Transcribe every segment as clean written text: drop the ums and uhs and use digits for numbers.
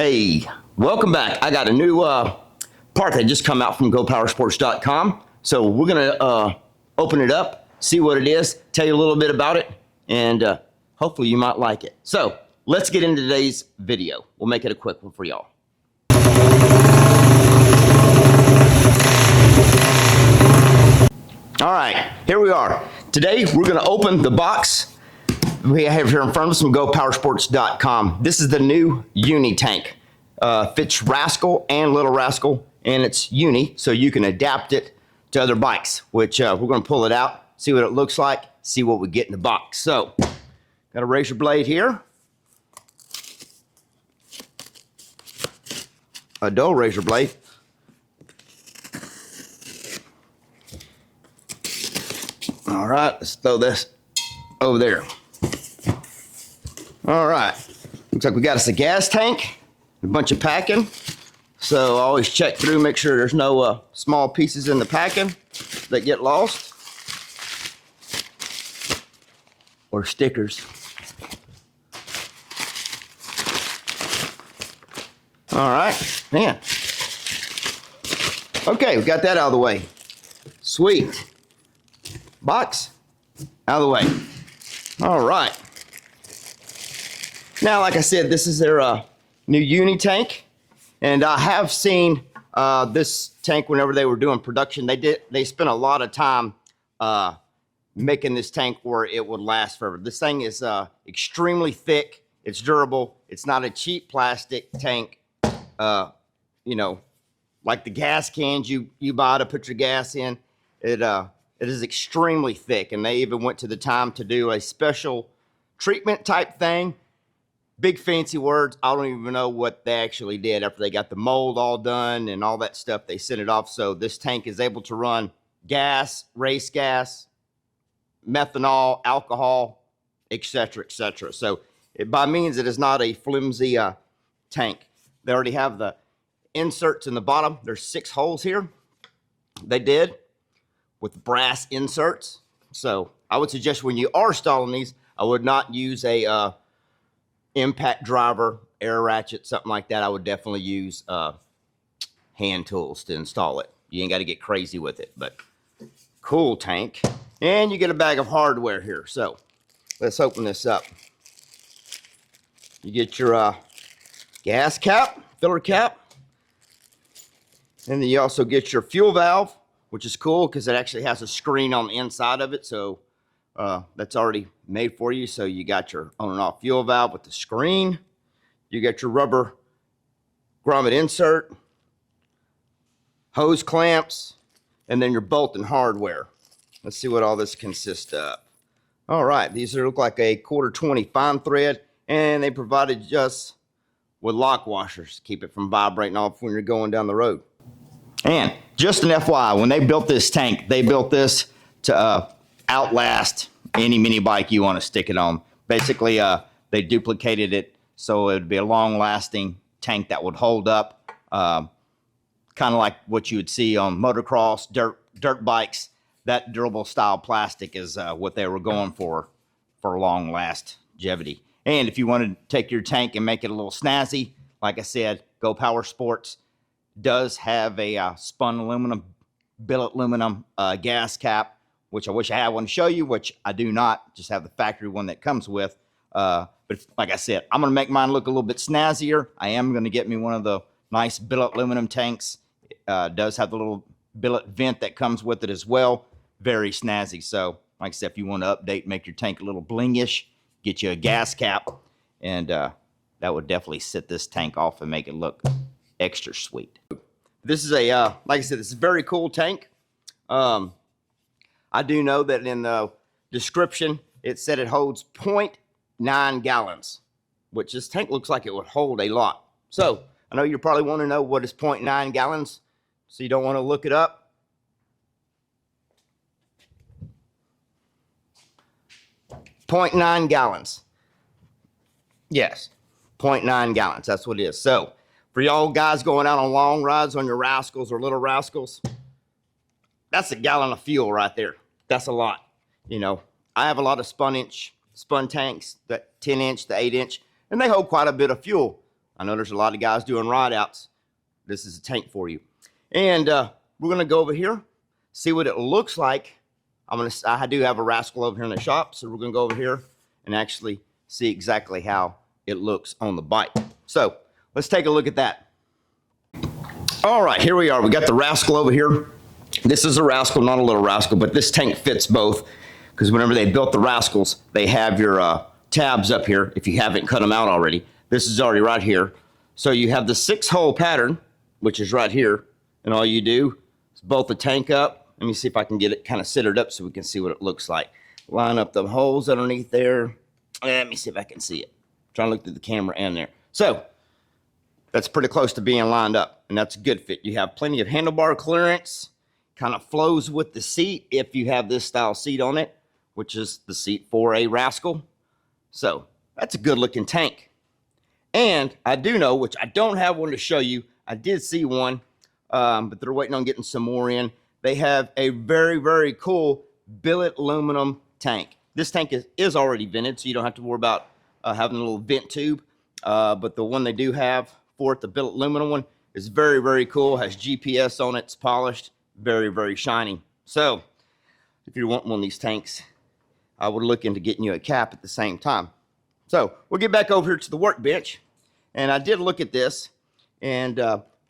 Hey, welcome back. I got a new part that just come out from GoPowersports.com. So we're gonna open it up, see what it is, tell you a little bit about it, and hopefully you might like it. So let's get into today's video. We'll make it a quick one for y'all. All right, here we are. Today we're gonna open the box we have here in front of us from GoPowersports.com. This is the new UniTank. Fits Rascal and Little Rascal, and it's Uni, so you can adapt it to other bikes, which we're going to pull it out, see what it looks like, see what we get in the box. So, got a razor blade here. A dull razor blade. All right, let's throw this over there. All right, looks like we got us a gas tank, a bunch of packing. So always check through, make sure there's no small pieces in the packing that get lost. Or stickers. All right, man. Okay, we got that out of the way. Sweet. Box out of the way. All right. Now, like I said, this is their new UniTank, and I have seen this tank whenever they were doing production. They spent a lot of time making this tank where it would last forever. This thing is extremely thick. It's durable. It's not a cheap plastic tank. You know, like the gas cans you buy to put your gas in. It is extremely thick, and they even went to the time to do a special treatment type thing. Big fancy words. I don't even know what they actually did after they got the mold all done and all that stuff. They sent it off. So this tank is able to run gas, race gas, methanol, alcohol, etc., etc. So by means, it is not a flimsy tank. They already have the inserts in the bottom. There's 6 holes here. They did with brass inserts. So I would suggest when you are installing these, I would not use a impact driver, air ratchet, something like that. I would definitely use hand tools to install it. You ain't got to get crazy with it, but cool tank. And you get a bag of hardware here. So let's open this up. You get your gas cap, filler cap, and then you also get your fuel valve, which is cool because it actually has a screen on the inside of it. So that's already made for you. So you got your on and off fuel valve with the screen. You got your rubber grommet insert, hose clamps, and then your bolt and hardware. Let's see what all this consists of. All right, these look like a 1/4-20 fine thread, and they provided us with lock washers to keep it from vibrating off when you're going down the road. And just an FYI, when they built this tank, they built this to outlast any mini bike you want to stick it on. Basically, they duplicated it so it would be a long-lasting tank that would hold up, kind of like what you would see on motocross, dirt bikes. That durable style plastic is what they were going for long longevity. And if you want to take your tank and make it a little snazzy, like I said, Go Power Sports does have a spun aluminum, billet aluminum gas cap, which I wish I had one to show you, which I do not, just have the factory one that comes with. But like I said, I'm going to make mine look a little bit snazzier. I am going to get me one of the nice billet aluminum tanks. It does have the little billet vent that comes with it as well. Very snazzy. So like I said, if you want to update, make your tank a little blingish, get you a gas cap, and that would definitely set this tank off and make it look extra sweet. This is a, like I said, this is a very cool tank. I do know that in the description, it said it holds 0.9 gallons, which this tank looks like it would hold a lot. So I know you probably want to know what is 0.9 gallons, so you don't want to look it up. .9 gallons. Yes, 0.9 gallons. That's what it is. So for y'all guys going out on long rides on your Rascals or Little Rascals, that's a gallon of fuel right there. That's a lot. You know, I have a lot of spun tanks, that 10-inch, the 8-inch, and they hold quite a bit of fuel. I know there's a lot of guys doing ride outs. This is a tank for you. And we're gonna go over here, see what it looks like. I do have a Rascal over here in the shop, so we're gonna go over here and actually see exactly how it looks on the bike. So let's take a look at that. All right, here we are. We got the Rascal over here. This is a Rascal, not a little Rascal, but this tank fits both, because whenever they built the Rascals, they have your tabs up here if you haven't cut them out already. This is already right here. So you have the 6-hole pattern, which is right here, and all you do is bolt the tank up. Let me see if I can get it kind of centered up so we can see what it looks like. Line up the holes underneath there. Let me see if I can see it. I'm trying to look through the camera and there. So that's pretty close to being lined up, and that's a good fit. You have plenty of handlebar clearance, kind of flows with the seat if you have this style seat on it, which is the seat for a Rascal. So that's a good looking tank. And I do know, which I don't have one to show you, I did see one, but they're waiting on getting some more in. They have a very, very cool billet aluminum tank. This tank is already vented, so you don't have to worry about having a little vent tube. But the one they do have for it, the billet aluminum one, is very, very cool. Has GPS on it. It's polished. Very, very shiny. So if you want one of these tanks, I would look into getting you a cap at the same time. So we'll get back over here to the workbench. And I did look at this, and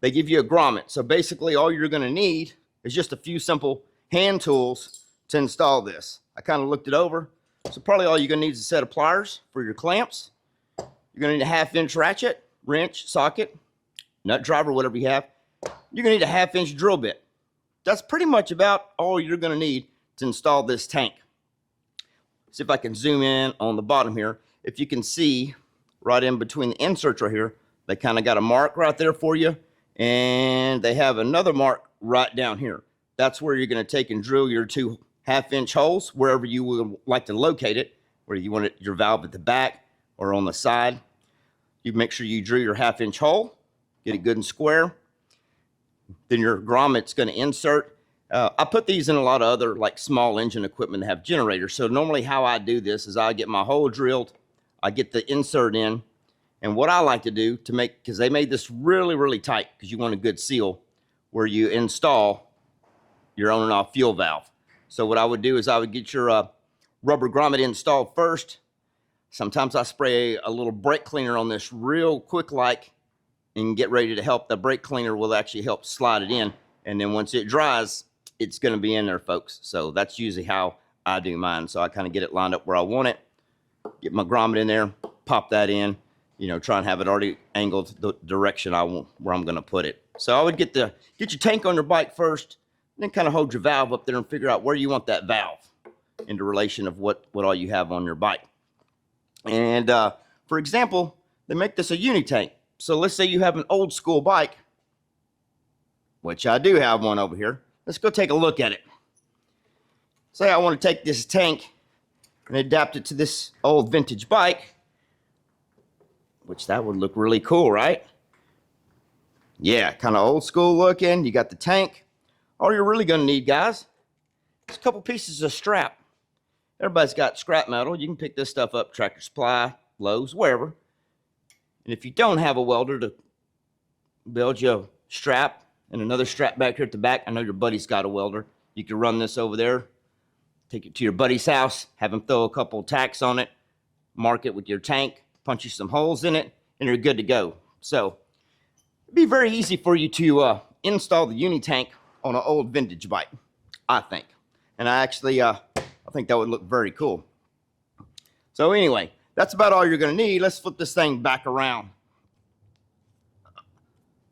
they give you a grommet. So basically all you're going to need is just a few simple hand tools to install this. I kind of looked it over. So probably all you're going to need is a set of pliers for your clamps. You're going to need a 1/2-inch ratchet, wrench, socket, nut driver, whatever you have. You're going to need a 1/2-inch drill bit. That's pretty much about all you're going to need to install this tank. See if I can zoom in on the bottom here. If you can see right in between the inserts right here, they kind of got a mark right there for you. And they have another mark right down here. That's where you're going to take and drill your 2 1/2-inch holes wherever you would like to locate it, whether you want it, your valve at the back or on the side. You make sure you drill your 1/2-inch hole, get it good and square. Then your grommet's going to insert. I put these in a lot of other like small engine equipment that have generators. So normally how I do this is I get my hole drilled, I get the insert in, and what I like to do to make, because they made this really, really tight because you want a good seal, where you install your on and off fuel valve. So what I would do is I would get your rubber grommet installed first. Sometimes I spray a little brake cleaner on this real quick like, and get ready to help. The brake cleaner will actually help slide it in. And then once it dries, it's going to be in there, folks. So that's usually how I do mine. So I kind of get it lined up where I want it, get my grommet in there, pop that in, you know, try and have it already angled the direction I want, where I'm going to put it. So I would get your tank on your bike first, then kind of hold your valve up there and figure out where you want that valve into relation of what all you have on your bike. And for example, they make this a UniTank. So let's say you have an old school bike, which I do have one over here. Let's go take a look at it. Say I want to take this tank and adapt it to this old vintage bike, which that would look really cool, right? Yeah, kind of old school looking. You got the tank. All you're really going to need, guys, is a couple pieces of strap. Everybody's got scrap metal. You can pick this stuff up, Tractor Supply, Lowe's, wherever. And if you don't have a welder to build you a strap and another strap back here at the back, I know your buddy's got a welder. You can run this over there, take it to your buddy's house, have him throw a couple tacks on it, mark it with your tank, punch you some holes in it, and you're good to go. So it'd be very easy for you to install the UniTank on an old vintage bike, I think. And I actually, I think that would look very cool. So anyway, that's about all you're going to need. Let's flip this thing back around.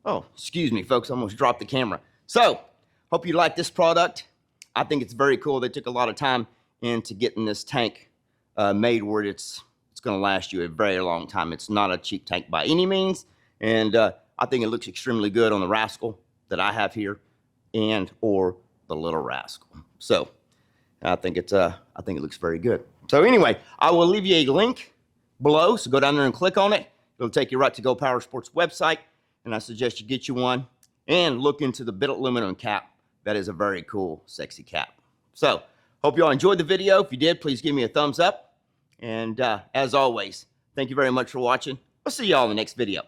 Oh, excuse me, folks. I almost dropped the camera. So, hope you like this product. I think it's very cool. They took a lot of time into getting this tank made where it's going to last you a very long time. It's not a cheap tank by any means. And I think it looks extremely good on the Rascal that I have here and or the little Rascal. So, I think it looks very good. So anyway, I will leave you a link below. So go down there and click on it. It'll take you right to Go Power Sports website. And I suggest you get you one and look into the billet aluminum cap. That is a very cool, sexy cap. So hope you all enjoyed the video. If you did, please give me a thumbs up. And as always, thank you very much for watching. I'll see you all in the next video.